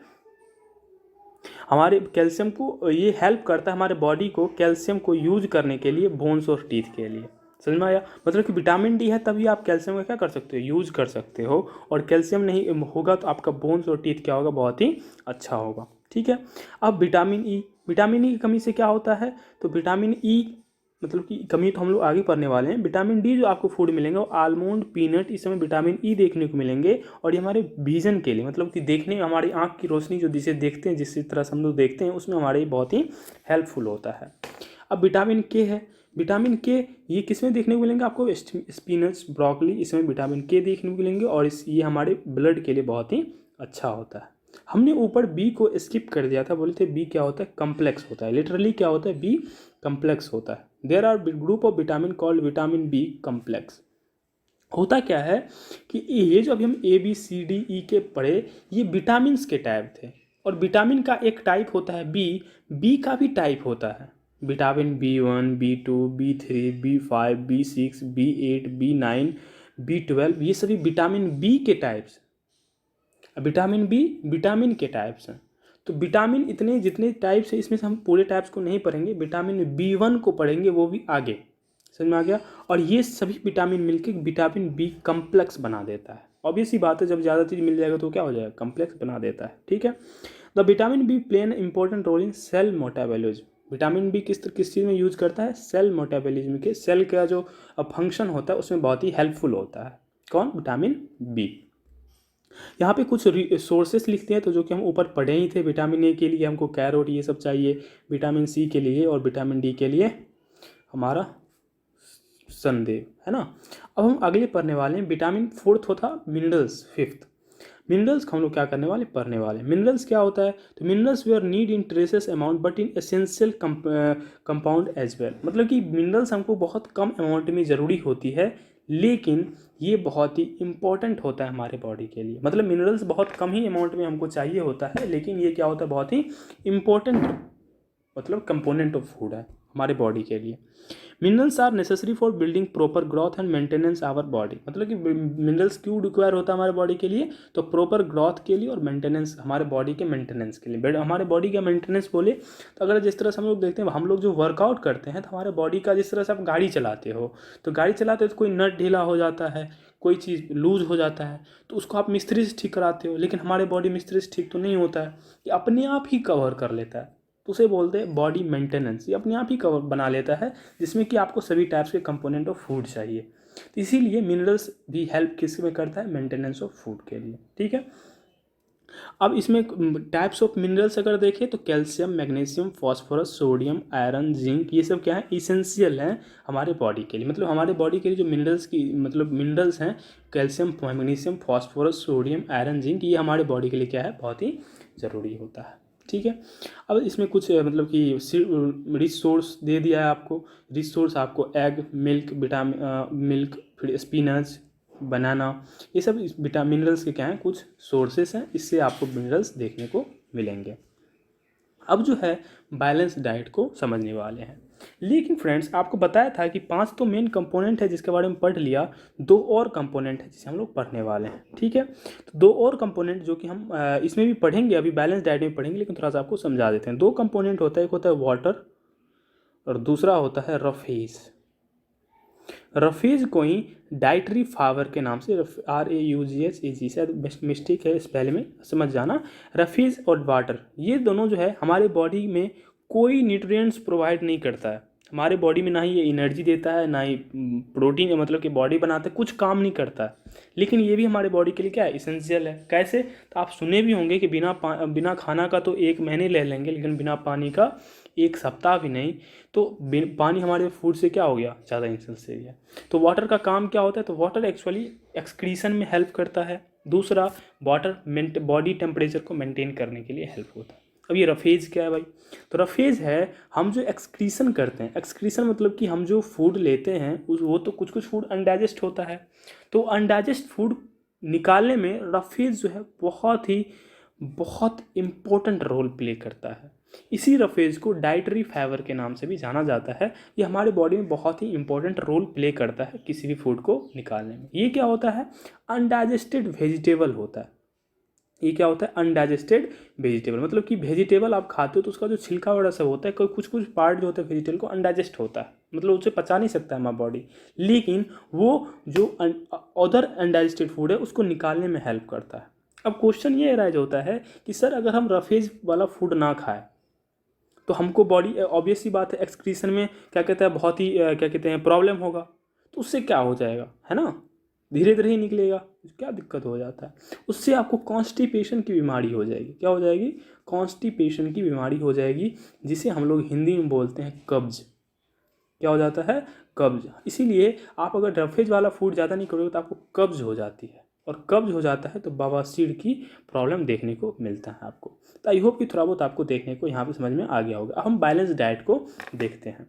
हमारे कैल्शियम को ये हेल्प करता है हमारे बॉडी को कैल्शियम को यूज करने के लिए, बोन्स और टीथ के लिए। समझ में आया, मतलब कि विटामिन डी है तभी आप कैल्शियम का क्या कर सकते हो, यूज कर सकते हो। और कैल्शियम नहीं होगा तो आपका बोन्स और टीथ क्या होगा, बहुत ही अच्छा होगा, ठीक है। अब विटामिन ई, विटामिन ई की कमी से क्या होता है, तो विटामिन ई मतलब कि कमी तो हम लोग आगे पढ़ने वाले हैं। विटामिन डी जो आपको फूड मिलेंगे वो आलमंड, पीनट, इस समय विटामिन ई देखने को मिलेंगे। और ये हमारे विजन के लिए, मतलब कि देखने में हमारी आँख की रोशनी जो जिसे देखते हैं, जिस तरह से हम लोग देखते हैं, उसमें हमारे बहुत ही हेल्पफुल होता है। अब विटामिन के है, विटामिन के ये किस में देखने को मिलेंगे आपको, स्पिनच, ब्रोकली, इसमें विटामिन के देखने को मिलेंगे। और ये हमारे ब्लड के लिए बहुत ही अच्छा होता है। हमने ऊपर बी को स्किप कर दिया था, बोले थे बी क्या होता है, कम्प्लेक्स होता है। लिटरली क्या होता है, बी कम्प्लेक्स होता है। There are group of vitamin called vitamin B complex. होता क्या है कि ये जो अभी हम ABCDE के पढ़े, ये विटामिन के टाइप थे। और विटामिन का एक टाइप होता है बी का भी टाइप होता है, vitamin B1, B2, B3, B5, B6, B8, B9, B12, ये सभी विटामिन बी के टाइप्स। विटामिन बी विटामिन के टाइप्स हैं। तो विटामिन इतने जितने टाइप्स हैं, इसमें से हम पूरे टाइप्स को नहीं पढ़ेंगे, विटामिन B1 को पढ़ेंगे, वो भी आगे। समझ में आ गया। और ये सभी विटामिन मिलकर विटामिन बी कम्प्लेक्स बना देता है। ऑब्वियस ही बात है, जब ज़्यादा चीज़ मिल जाएगा तो क्या हो जाएगा, कम्प्लेक्स बना देता है, ठीक है। The vitamin B play an important role in cell metabolism. Vitamin B किस चीज़ में यूज करता है, सेल मेटाबॉलिज्म के, सेल का जो फंक्शन होता है उसमें बहुत ही हेल्पफुल होता है। कौन, विटामिन बी। यहाँ पे कुछ सोर्सेस लिखते हैं तो जो कि हम ऊपर पढ़े ही थे, विटामिन ए के लिए हमको कैरोट ये सब चाहिए, विटामिन सी के लिए और विटामिन डी के लिए हमारा सनदेव, है ना। अब हम अगले पढ़ने वाले हैं विटामिन, फोर्थ होता मिनरल्स, फिफ्थ मिनरल्स हम लोग क्या करने वाले, पढ़ने वाले। मिनरल्स क्या होता है, तो minerals we are need in traces amount but in essential compound as well. मतलब कि मिनरल्स हमको बहुत कम अमाउंट में ज़रूरी होती है, लेकिन ये बहुत ही इंपॉर्टेंट होता है हमारे बॉडी के लिए। मतलब मिनरल्स बहुत कम ही अमाउंट में हमको चाहिए होता है, लेकिन ये क्या होता है, बहुत ही इंपॉर्टेंट मतलब कंपोनेंट ऑफ फूड है हमारे बॉडी के लिए। Minerals are necessary for building proper growth and maintenance our body. मतलब कि मिनरल्स क्यों रिक्वायर होता है हमारे बॉडी के लिए, तो प्रॉपर ग्रोथ के लिए और मेंटेनेंस, हमारे बॉडी के मेंटेनेंस के लिए। हमारे बॉडी का मेंटेनेंस बोले तो अगर जिस तरह से हम लोग देखते हैं, हम लोग जो वर्कआउट करते हैं तो हमारे बॉडी का, जिस तरह से आप गाड़ी चलाते हो, तो गाड़ी चलाते हो तो कोई नट ढीला हो जाता है, कोई चीज़ लूज हो जाता है, तो उसको आप मिस्त्री से ठीक कराते हो, लेकिन हमारे बॉडी मिस्त्री से ठीक तो नहीं होता है, ये अपने आप ही कवर कर लेता है, तो उसे बोलते हैं बॉडी मेंटेनेंस। ये अपने आप ही कवर बना लेता है, जिसमें कि आपको सभी टाइप्स के कंपोनेंट ऑफ फूड चाहिए। तो इसीलिए मिनरल्स भी हेल्प किस में करता है, मेंटेनेंस ऑफ फूड के लिए, ठीक है। अब इसमें टाइप्स ऑफ मिनरल्स अगर देखें तो calcium, magnesium, phosphorus, sodium, iron, zinc, ये सब क्या है, इसेंशियल हैं हमारे बॉडी के लिए। मतलब हमारे बॉडी के लिए जो मिनरल्स की मतलब मिनरल्स हैं, calcium, magnesium, phosphorus, sodium, iron, zinc, ये हमारे बॉडी के लिए क्या है, बहुत ही ज़रूरी होता है, ठीक है। अब इसमें कुछ मतलब कि रिच सोर्स दे दिया है आपको। रिच सोर्स आपको एग, मिल्क, मिल्क, फिर स्पिनच, बनाना, ये सब विटामिन मिनरल्स के क्या हैं, कुछ सोर्सेस हैं, इससे आपको मिनरल्स देखने को मिलेंगे। अब जो है बैलेंस डाइट को समझने वाले हैं। लेकिन फ्रेंड्स आपको बताया था कि 5 तो मेन कंपोनेंट है जिसके बारे में पढ़ लिया, 2 और कंपोनेंट है जिसे हम लोग पढ़ने वाले हैं, ठीक है। तो 2 और कंपोनेंट जो कि हम इसमें भी पढ़ेंगे, अभी बैलेंस डाइट में पढ़ेंगे, लेकिन थोड़ा सा आपको समझा देते हैं। 2 कंपोनेंट होता है, एक होता है वाटर और दूसरा होता है रफेज। रफेज को ही डाइटरी फाइबर के नाम से, RAUGH, शायद मिस्टेक है स्पेल में, समझ जाना। रफेज और वाटर, ये दोनों जो है हमारे बॉडी में कोई न्यूट्रिएंट्स प्रोवाइड नहीं करता है हमारे बॉडी में, ना ही ये एनर्जी देता है, ना ही प्रोटीन मतलब कि बॉडी बनाता है, कुछ काम नहीं करता है। लेकिन ये भी हमारे बॉडी के लिए क्या है, इसेंशियल है। कैसे, तो आप सुने भी होंगे कि बिना खाना का तो 1 महीने ले लेंगे, लेकिन बिना पानी का 1 सप्ताह भी नहीं। तो पानी हमारे फूड से क्या हो गया, ज़्यादा इसेंशियल है। तो वाटर का काम क्या होता है, तो वाटर एक्चुअली एक्सक्रीशन में हेल्प करता है। दूसरा, वाटर बॉडी टेम्परेचर को मेंटेन करने के लिए हेल्प होता है। अब ये रफेज क्या है भाई, तो रफेज है हम जो एक्सक्रीशन करते हैं। एक्सक्रीशन मतलब कि हम जो फूड लेते हैं वो तो कुछ कुछ फूड अनडाइजेस्ट होता है, तो अनडाइजेस्ट फूड निकालने में रफेज जो है बहुत इम्पोर्टेंट रोल प्ले करता है। इसी रफेज को डाइटरी फाइबर के नाम से भी जाना जाता है। ये हमारे बॉडी में बहुत ही इंपॉर्टेंट रोल प्ले करता है किसी भी फूड को निकालने में। ये क्या होता है, अनडाइजेस्टेड वेजिटेबल होता है। ये क्या होता है, अनडाइजेस्टेड वेजिटेबल, मतलब कि वेजिटेबल आप खाते हो तो उसका जो छिलका वगैरह सब होता है, कुछ कुछ पार्ट जो होता है वेजिटेबल को अनडाइजेस्ट होता है, मतलब उसे पचा नहीं सकता है हमारा बॉडी, लेकिन वो जो अदर अनडाइजेस्टेड फूड है उसको निकालने में हेल्प करता है। अब क्वेश्चन ये राइज होता है कि सर अगर हम रफेज वाला फूड ना खाएं तो हमको बॉडी, ऑब्वियस सी बात है, एक्सक्रीशन में क्या कहते हैं, बहुत ही क्या कहते हैं प्रॉब्लम होगा, तो उससे क्या हो जाएगा, है ना, धीरे धीरे ही निकलेगा, क्या दिक्कत हो जाता है, उससे आपको कॉन्स्टिपेशन की बीमारी हो जाएगी। क्या हो जाएगी, कॉन्स्टिपेशन की बीमारी हो जाएगी, जिसे हम लोग हिंदी में बोलते हैं कब्ज। क्या हो जाता है, कब्ज। इसीलिए आप अगर रफेज वाला फूड ज़्यादा नहीं करोगे तो आपको कब्ज हो जाती है, और कब्ज हो जाता है तो बवासीर की प्रॉब्लम देखने को मिलता है आपको। तो आई होप कि थोड़ा बहुत आपको देखने को यहाँ पे समझ में आ गया होगा। अब हम बैलेंस डाइट को देखते हैं।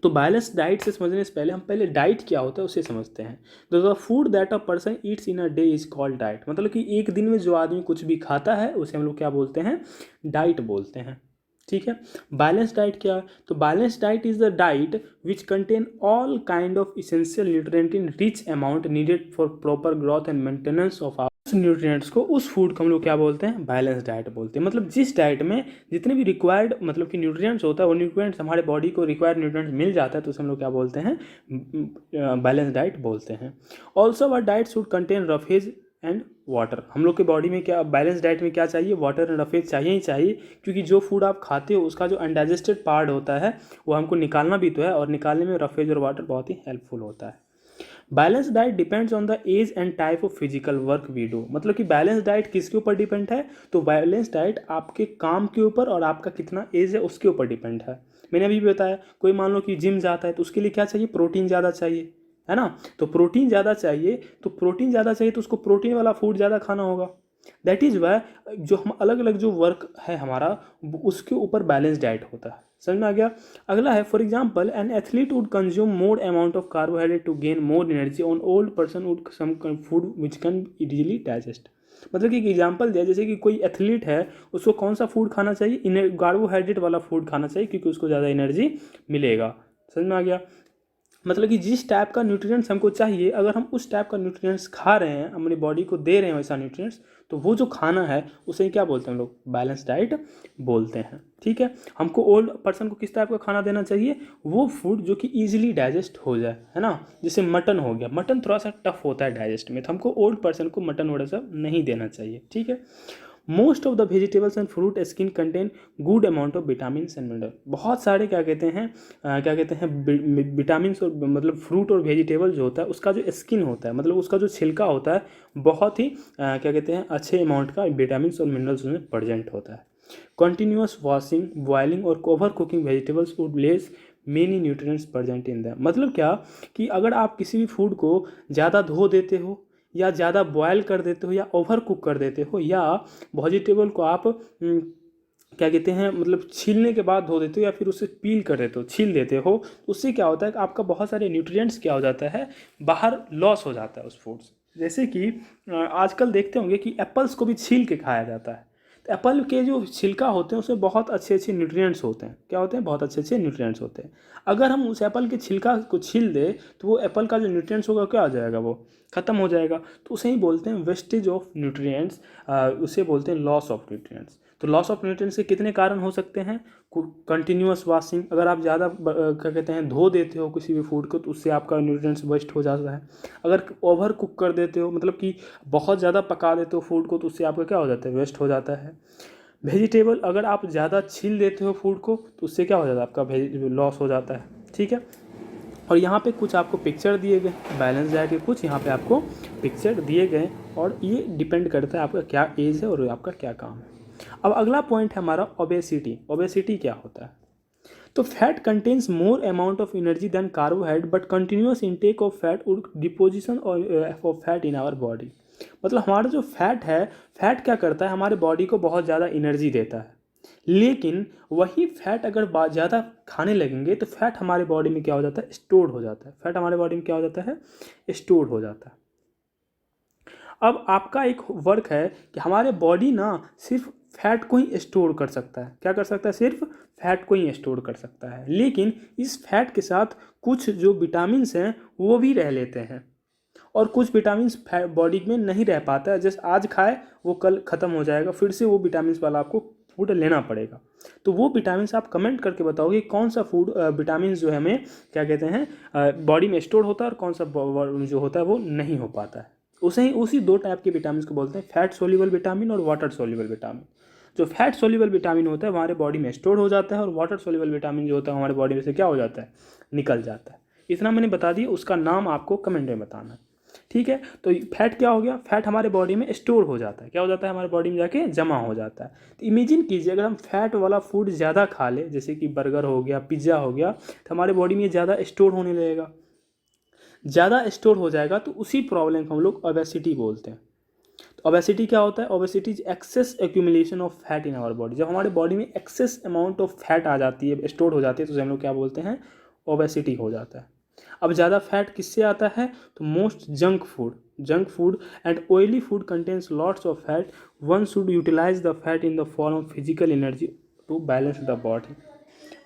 तो बैलेंस डाइट से समझने से पहले हम पहले डाइट क्या होता है उसे समझते हैं। The food that a person Yeats in a day is called diet. मतलब कि एक दिन में जो आदमी कुछ भी खाता है उसे हम लोग क्या बोलते हैं, डाइट बोलते हैं, ठीक है। बैलेंस डाइट क्या है, तो balance diet is the diet which contain all kind of essential nutrient in rich amount needed for proper growth and maintenance of nutrients को, उस फूड को हम लोग क्या बोलते हैं, बैलेंस डाइट बोलते हैं। मतलब जिस डाइट में जितने भी रिक्वायर्ड मतलब कि न्यूट्रिएंट्स होता है वो न्यूट्रिएंट्स हमारे बॉडी को रिक्वायर्ड न्यूट्रिएंट्स मिल जाता है, तो उसे हम लोग क्या बोलते हैं, बैलेंस डाइट बोलते हैं। Also our diet should contain roughage and water. हम लोग के बॉडी में क्या बैलेंस डाइट में क्या चाहिए, वाटर एंड रफेज चाहिए ही चाहिए, क्योंकि जो फूड आप खाते हो उसका जो अनडाइजेस्टेड पार्ट होता है वो हमको निकालना भी तो है, और निकालने में रफेज और वाटर बहुत ही हेल्पफुल होता है। Balance diet depends on the age and type of physical work we do. मतलब कि बैलेंस डाइट किसके ऊपर डिपेंड है, तो बैलेंस डाइट आपके काम के ऊपर और आपका कितना एज है उसके ऊपर डिपेंड है। मैंने अभी भी बताया, कोई मान लो कि जिम जाता है तो उसके लिए क्या चाहिए, प्रोटीन ज़्यादा चाहिए, है ना। तो प्रोटीन ज़्यादा चाहिए, तो उसको प्रोटीन वाला फूड ज़्यादा खाना होगा। दैट इज़ वाई जो हम अलग अलग जो वर्क है हमारा उसके ऊपर बैलेंस डाइट होता है। समझ में आ गया। अगला है, for example an athlete would consume more amount of carbohydrate to gain more energy on old person would some food which can easily digest. मतलब कि एक एग्जाम्पल दिया, जैसे कि कोई एथलीट है उसको कौन सा फूड खाना चाहिए, कार्बोहाइड्रेट वाला फूड खाना चाहिए क्योंकि उसको ज़्यादा एनर्जी मिलेगा। समझ में आ गया। मतलब कि जिस टाइप का न्यूट्रिएंट्स हमको चाहिए, अगर हम उस टाइप का न्यूट्रिएंट्स खा रहे हैं, हमारी बॉडी को दे रहे हैं वैसा न्यूट्रिएंट्स, तो वो जो खाना है उसे क्या बोलते हैं हम लोग, बैलेंस डाइट बोलते हैं। ठीक है। हमको ओल्ड पर्सन को किस टाइप का खाना देना चाहिए, वो फूड जो कि ईजिली डाइजेस्ट हो जाए, है ना। जैसे मटन हो गया, मटन थोड़ा सा टफ होता है डाइजेस्ट में, तो हमको ओल्ड पर्सन को मटन वगैरह सब नहीं देना चाहिए। ठीक है। Most of the vegetables and fruit skin contain good amount of vitamin and mineral. बहुत सारे विटामिन और मतलब फ्रूट और वेजिटेबल जो होता है उसका जो स्किन होता है, मतलब उसका जो छिलका होता है, बहुत ही अच्छे अमाउंट का विटामिन और मिनरल्स उसमें प्रेजेंट होता है। कंटिन्यूअस वॉशिंग, बॉइलिंग और over cooking vegetables would less many nutrients present in them. मतलब क्या कि अगर आप किसी भी फूड को ज़्यादा धो देते हो या ज़्यादा बॉयल कर देते हो या ओवर कुक कर देते हो, या वेजिटेबल को आप मतलब छीलने के बाद धो देते हो या फिर उसे पील कर देते हो, छील देते हो, उससे क्या होता है कि आपका बहुत सारे न्यूट्रिएंट्स क्या हो जाता है, बाहर लॉस हो जाता है उस फूड से। जैसे कि आजकल देखते होंगे कि एप्पल्स को भी छील के खाया जाता है, तो एप्पल के जो छिलका होते हैं उसमें बहुत अच्छे अच्छे न्यूट्रिएंट्स होते हैं। क्या होते हैं, बहुत अच्छे अच्छे न्यूट्रिएंट्स होते हैं। अगर हम उस एप्पल के छिलका को छील दें तो वो एप्पल का जो न्यूट्रिएंट्स होगा क्या हो जाएगा, वो ख़त्म हो जाएगा। तो उसे ही बोलते हैं वेस्टेज ऑफ न्यूट्रिएंट्स, उसे बोलते हैं लॉस ऑफ न्यूट्रिएंट्स। तो लॉस ऑफ न्यूट्रिएंट्स के कितने कारण हो सकते हैं, कंटिन्यूअस वॉशिंग, अगर आप ज़्यादा धो देते हो किसी भी फूड को तो उससे आपका न्यूट्रिएंट्स वेस्ट हो जाता है। अगर ओवर कुक कर देते हो, मतलब कि बहुत ज़्यादा पका देते हो फूड को, तो उससे आपका क्या हो जाता है, वेस्ट हो जाता है। वेजिटेबल, अगर आप ज़्यादा छील देते हो फूड को तो उससे क्या हो जाता है, आपका लॉस हो जाता है। ठीक है। और यहाँ पे कुछ आपको पिक्चर दिए गए बैलेंस डाइट के, कुछ यहाँ पे आपको पिक्चर दिए गए, और ये डिपेंड करता है आपका क्या एज है और आपका क्या काम है। अब अगला पॉइंट है हमारा ओबेसिटी। ओबेसिटी क्या होता है, तो fat contains more amount of energy than carbohydrate but continuous intake of fat would deposition of fat in our body. मतलब हमारा जो फैट है, फैट क्या करता है, हमारे बॉडी को बहुत ज़्यादा एनर्जी देता है, लेकिन वही फैट अगर ज़्यादा खाने लगेंगे तो फैट हमारे बॉडी में क्या हो जाता है, स्टोर हो जाता है। फैट हमारे बॉडी में क्या हो जाता है, स्टोर हो जाता है। अब आपका एक वर्क है कि हमारे बॉडी ना सिर्फ फैट को ही स्टोर कर सकता है। क्या कर सकता है, सिर्फ फैट को ही स्टोर कर सकता है, लेकिन इस फैट के साथ कुछ जो विटामिन्स हैं वो भी रह लेते हैं, और कुछ विटामिन्स बॉडी में नहीं रह पाता है। जैसे आज खाए वो कल ख़त्म हो जाएगा, फिर से वो विटामिन्स वाला आपको फूड लेना पड़ेगा। तो वो विटामिन्स आप कमेंट करके बताओगे कौन सा फूड विटामिन्स जो है हमें बॉडी में स्टोर होता है और कौन सा जो होता है वो नहीं हो पाता है। उसी दो टाइप के विटामिन को बोलते हैं फैट सोल्यूबल विटामिन और वाटर सोल्यूबल विटामिन। जो फैट सोल्यूबल विटामिन होता है हमारे बॉडी में स्टोर हो जाता है, और वाटर सोल्यूबल विटामिन जो होता है हमारे बॉडी में से क्या हो जाता है, निकल जाता है। इतना मैंने बता दिया, उसका नाम आपको कमेंट में बताना है। ठीक है। तो फैट क्या हो गया, फैट हमारे बॉडी में स्टोर हो जाता है, क्या हो जाता है, हमारे बॉडी में जाके जमा हो जाता है। तो इमेजिन कीजिए अगर हम फैट वाला फूड ज़्यादा खा ले, जैसे कि बर्गर हो गया, पिज़्ज़ा हो गया, तो हमारे बॉडी में ज़्यादा स्टोर होने लगेगा। ज़्यादा स्टोर हो जाएगा तो उसी प्रॉब्लम को हम लोग ओबेसिटी बोलते हैं। तो ओबेसिटी क्या होता है, obesity is excess accumulation of fat in our body. जब हमारे बॉडी में एक्सेस अमाउंट ऑफ फैट आ जाती है, स्टोर हो जाती है, तो उसे हम लोग क्या बोलते हैं, ओबेसिटी हो जाता है। अब ज़्यादा फैट किससे आता है, तो most junk food and oily food contains lots of fat. One should utilise the fat in the form of physical energy to balance the body.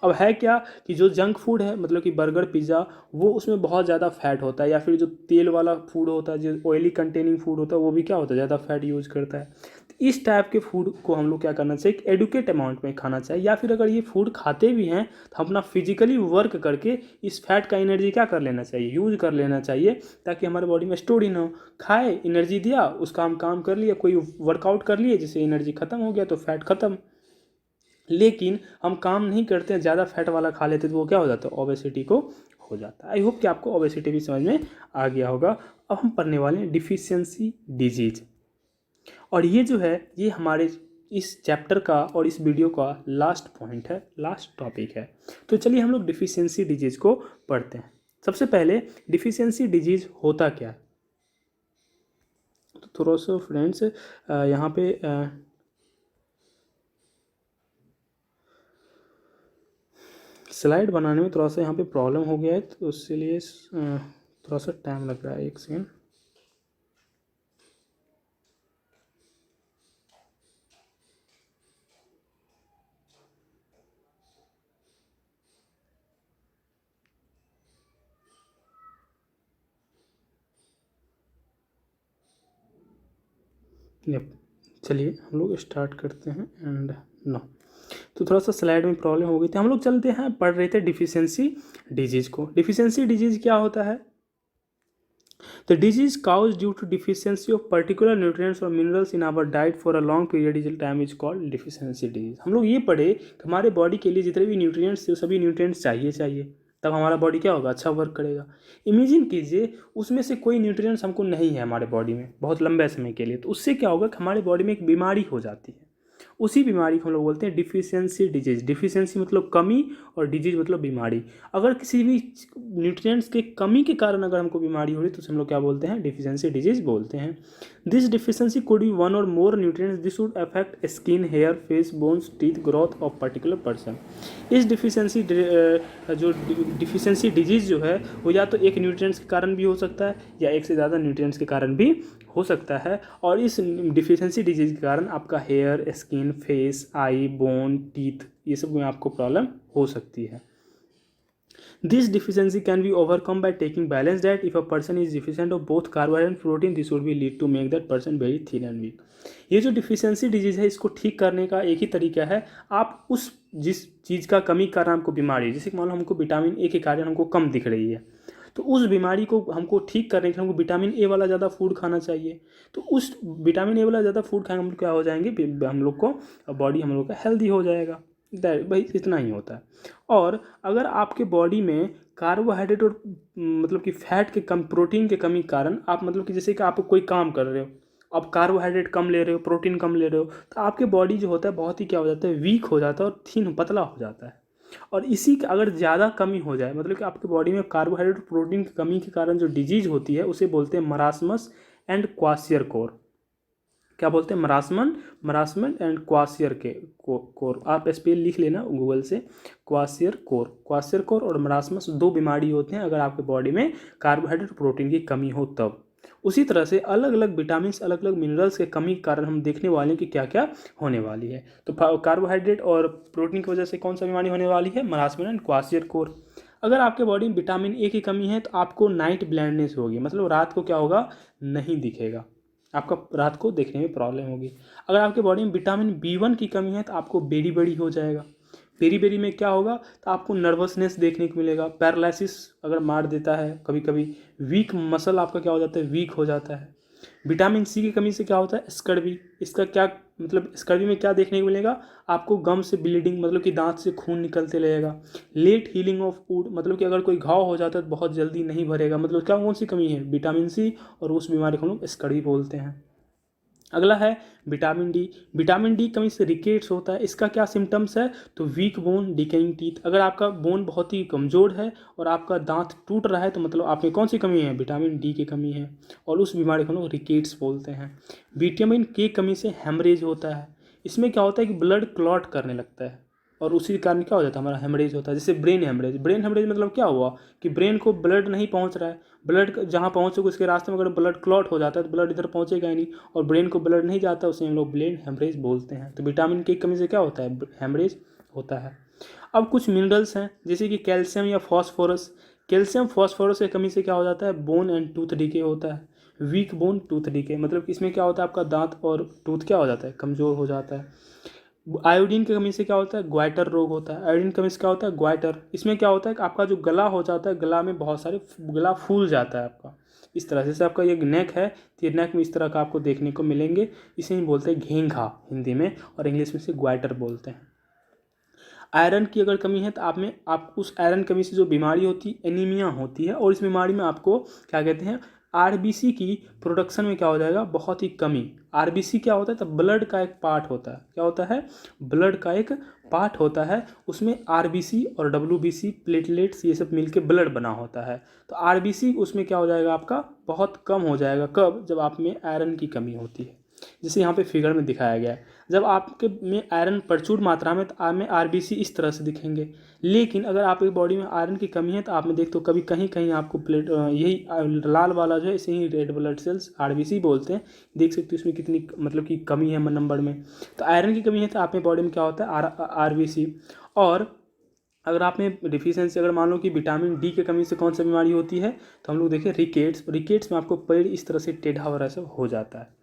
अब है क्या कि जो जंक फूड है मतलब कि बर्गर पिज़्ज़ा, वो उसमें बहुत ज़्यादा फैट होता है, या फिर जो तेल वाला फूड होता है, जो ऑयली कंटेनिंग फूड होता है, वो भी क्या होता है, ज़्यादा फैट यूज़ करता है। तो इस टाइप के फूड को हम लोग क्या करना चाहिए, एक एडुकेट अमाउंट में खाना चाहिए, या फिर अगर ये फूड खाते भी हैं तो अपना फिजिकली वर्क करके इस फैट का एनर्जी क्या कर लेना चाहिए, यूज़ कर लेना चाहिए, ताकि हमारे बॉडी में स्टोर ही ना हो। खाए, एनर्जी दिया, उसका हम काम कर लिया, कोई वर्कआउट कर लिए, जिससे एनर्जी खत्म हो गया तो फैट खत्म। लेकिन हम काम नहीं करते हैं, ज़्यादा फैट वाला खा लेते हैं, तो वो क्या हो जाता है, ओबेसिटी को हो जाता है। आई होप कि आपको ओबेसिटी भी समझ में आ गया होगा। अब हम पढ़ने वाले हैं डिफिशियंसी डिजीज, और ये जो है ये हमारे इस चैप्टर का और इस वीडियो का लास्ट पॉइंट है, लास्ट टॉपिक है। तो चलिए हम लोग डिफिशियंसी डिजीज को पढ़ते हैं। सबसे पहले डिफिशियंसी डिजीज होता क्या है, तो थोड़ा सा फ्रेंड्स यहाँ पे स्लाइड बनाने में थोड़ा सा यहाँ पे प्रॉब्लम हो गया है, तो उसके लिए थोड़ा सा टाइम लग रहा है, एक सेकेंड। चलिए हम लोग स्टार्ट करते हैं एंड नो, तो थोड़ा सा स्लाइड में प्रॉब्लम हो गई थी। हम लोग चलते हैं, पढ़ रहे थे डिफिशियंसी डिजीज को। डिफिशियंसी डिजीज क्या होता है, the disease cause due to deficiency of particular nutrients और minerals in our diet for a long period is time is called deficiency disease. हम लोग ये पढ़े कि हमारे बॉडी के लिए जितने भी न्यूट्रिएंट्स थे, सभी न्यूट्रिएंट्स चाहिए, तब हमारा बॉडी क्या होगा, अच्छा वर्क करेगा। इमेजिन कीजिए उसमें से कोई न्यूट्रिएंट्स हमको नहीं है हमारे बॉडी में बहुत लंबे समय के लिए, तो उससे क्या होगा कि हमारे बॉडी में एक बीमारी हो जाती है। उसी बीमारी को हम लोग बोलते हैं डिफिशियंसी डिजीज। डिफिशियंसी मतलब कमी और डिजीज मतलब बीमारी। अगर किसी भी न्यूट्रिएंट्स के कमी के कारण अगर हमको बीमारी हो रही है तो हम लोग क्या बोलते हैं, डिफिशियंसी डिजीज बोलते हैं। This deficiency could be one or more nutrients, this would affect skin, hair, face, bones, teeth, growth of particular person. इस डिफिशियंसी जो डिफिशियंसी डिजीज जो है वो या तो एक न्यूट्रिएंट्स के कारण भी हो सकता है या एक से ज़्यादा न्यूट्रिएंट्स के कारण भी हो सकता है, और इस डिफिशियंसी डिजीज के कारण आपका हेयर, स्किन, फेस, आई, बोन, टीथ, ये सब में आपको प्रॉब्लम हो सकती है। This deficiency can be overcome by taking balanced diet. If a person is deficient of both carbohydrate and protein, this would be lead to make that person very thin and weak. ये जो डिफिशियंसी डिजीज है इसको ठीक करने का एक ही तरीका है, आप उस जिस चीज़ का कमी के कारण हमको बीमारी है, जैसे कि मान लो हमको विटामिन ए के कारण हमको कम दिख रही है, तो उस बीमारी को हमको ठीक करने के लिए हमको विटामिन ए वाला ज़्यादा फूड खाना चाहिए। तो उस विटामिन ए वाला ज़्यादा फूड खाएंगे हम क्या हो जाएंगे, हम लोग को बॉडी हम लोग का हेल्दी हो जाएगा। भाई इतना ही होता है। और अगर आपके बॉडी में कार्बोहाइड्रेट और मतलब कि फैट के कम, प्रोटीन के कमी के कारण आप मतलब कि जैसे कि आप कोई काम कर रहे हो, आप कार्बोहाइड्रेट कम ले रहे हो, प्रोटीन कम ले रहे हो, तो आपके बॉडी जो होता है बहुत ही क्या हो जाता है, वीक हो जाता है और थीन पतला हो जाता है। और इसी का अगर ज़्यादा कमी हो जाए, मतलब कि आपके बॉडी में कार्बोहाइड्रेट और प्रोटीन की कमी के कारण जो डिजीज होती है उसे बोलते हैं मरासमस एंड क्वाशियरकोर। क्या बोलते हैं, मरासमन एंड क्वाशियर के कोर। आप स्पेल लिख लेना गूगल से, क्वाशियर कोर और मरासमस दो बीमारी होते हैं अगर आपके बॉडी में कार्बोहाइड्रेट प्रोटीन की कमी हो तब। उसी तरह से अलग अलग विटामिन, अलग अलग मिनरल्स के कमी के कारण हम देखने वाले हैं कि क्या क्या होने वाली है। तो कार्बोहाइड्रेट और प्रोटीन की वजह से कौन सा बीमारी होने वाली है, मरासमन एंड क्वाशियर कोर। अगर आपके बॉडी में विटामिन ए की कमी है तो आपको नाइट ब्लाइंडनेस होगी, मतलब रात को क्या होगा, नहीं दिखेगा, आपका रात को देखने में प्रॉब्लम होगी। अगर आपके बॉडी में विटामिन B1 की कमी है तो आपको बेरी बेरी हो जाएगा। बेरी बेरी में क्या होगा, तो आपको नर्वसनेस देखने को मिलेगा, पैरालिसिस अगर मार देता है कभी कभी, वीक मसल आपका क्या हो जाता है, वीक हो जाता है। विटामिन सी की कमी से क्या होता है, स्कर्वी। इसका क्या मतलब, स्कर्वी में क्या देखने को मिलेगा आपको, गम से ब्लीडिंग, मतलब कि दांत से खून निकलते रहेगा। लेट हीलिंग ऑफ वुंड, मतलब कि अगर कोई घाव हो जाता है तो बहुत जल्दी नहीं भरेगा, मतलब क्या कौन सी कमी है, विटामिन सी, और उस बीमारी को हम लोग स्कर्वी बोलते हैं। अगला है विटामिन डी। विटामिन डी कमी से रिकेट्स होता है। इसका क्या सिम्टम्स है, तो वीक बोन, डिकेइंग टीथ। अगर आपका बोन बहुत ही कमज़ोर है और आपका दांत टूट रहा है तो मतलब आप में कौन सी कमी है, विटामिन डी की कमी है, और उस बीमारी को हम लोग रिकेट्स बोलते हैं। विटामिन के कमी से हेमरेज होता है। इसमें क्या होता है कि ब्लड क्लॉट करने लगता है और उसी कारण क्या हो जाता है, हमारा हेमरेज होता है। जैसे ब्रेन हेमरेज, ब्रेन हेमरेज मतलब क्या हुआ कि ब्रेन को ब्लड नहीं पहुंच रहा है, ब्लड जहाँ पहुँचेगा उसके रास्ते में अगर ब्लड क्लॉट हो जाता है तो ब्लड इधर पहुँचेगा ही नहीं, और ब्रेन को ब्लड नहीं जाता, उसे हम लोग ब्रेन हेमरेज बोलते हैं। तो विटामिन की कमी से क्या होता है, हेमरेज होता है। अब कुछ मिनरल्स हैं जैसे कि कैल्शियम या फॉस्फोरस। कैल्शियम फॉस्फोरस की कमी से क्या हो जाता है, बोन एंड टूथ डीके होता है। वीक बोन टूथ डीके मतलब इसमें क्या होता है, आपका दांत और टूथ क्या हो जाता है, कमज़ोर हो जाता है। आयोडीन की कमी से क्या होता है, ग्वाइटर रोग होता है। आयोडीन की कमी से क्या होता है, ग्वाइटर। इसमें क्या होता है कि आपका जो गला हो जाता है, गला में बहुत सारे गला फूल जाता है आपका इस तरह से। जैसे आपका ये नेक है तो ये नेक में इस तरह का आपको देखने को मिलेंगे। इसे ही बोलते हैं घेंघा हिंदी में, और इंग्लिश में से ग्वाइटर बोलते हैं। आयरन की अगर कमी है तो आप उस आयरन कमी से जो बीमारी होती है एनीमिया होती है, और इस बीमारी में आपको क्या कहते हैं, आरबीसी की प्रोडक्शन में क्या हो जाएगा, बहुत ही कमी। आरबीसी क्या होता है, तो ब्लड का एक पार्ट होता है। क्या होता है, ब्लड का एक पार्ट होता है। उसमें आरबीसी और डब्ल्यूबीसी प्लेटलेट्स ये सब मिलके ब्लड बना होता है। तो आरबीसी उसमें क्या हो जाएगा, आपका बहुत कम हो जाएगा। कब, जब आप में आयरन की कमी होती है। जैसे यहाँ पे फिगर में दिखाया गया है, जब आपके में आयरन प्रचुर मात्रा में तो आप में आरबीसी इस तरह से दिखेंगे। लेकिन अगर आपकी बॉडी में आयरन की कमी है तो आप में देखते हो कभी कहीं कहीं आपको प्लेट यही लाल वाला जो है इसे ही रेड ब्लड सेल्स आरबीसी बोलते हैं। देख सकते हो इसमें कितनी मतलब कि कमी है नंबर में। तो आयरन की कमी है तो आप में बॉडी में क्या होता है, आरबीसी। और अगर आप में डिफिशियंसी, अगर मान लो कि विटामिन डी की कमी से कौन सी बीमारी होती है, तो हम लोग देखें रिकेट्स। रिकेट्स में आपको पेड़ इस तरह से टेढ़ा वगैरह सब हो जाता है।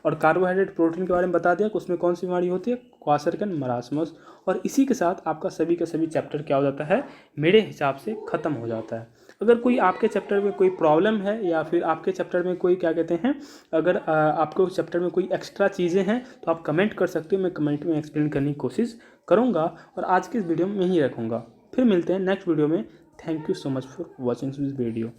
और कार्बोहाइड्रेट प्रोटीन के बारे में बता दिया कि उसमें कौन सी बीमारी होती है, क्वाशरकन मरासमस। और इसी के साथ आपका सभी का सभी चैप्टर क्या हो जाता है, मेरे हिसाब से ख़त्म हो जाता है। अगर कोई आपके चैप्टर में कोई प्रॉब्लम है या फिर आपके चैप्टर में कोई क्या कहते हैं, अगर आपको चैप्टर में कोई एक्स्ट्रा चीज़ें हैं तो आप कमेंट कर सकते हो। मैं कमेंट में एक्सप्लेन करने की कोशिश करूँगा। और आज की इस वीडियो में यहीं रखूँगा। फिर मिलते हैं नेक्स्ट वीडियो में। Thank you so much for watching this video.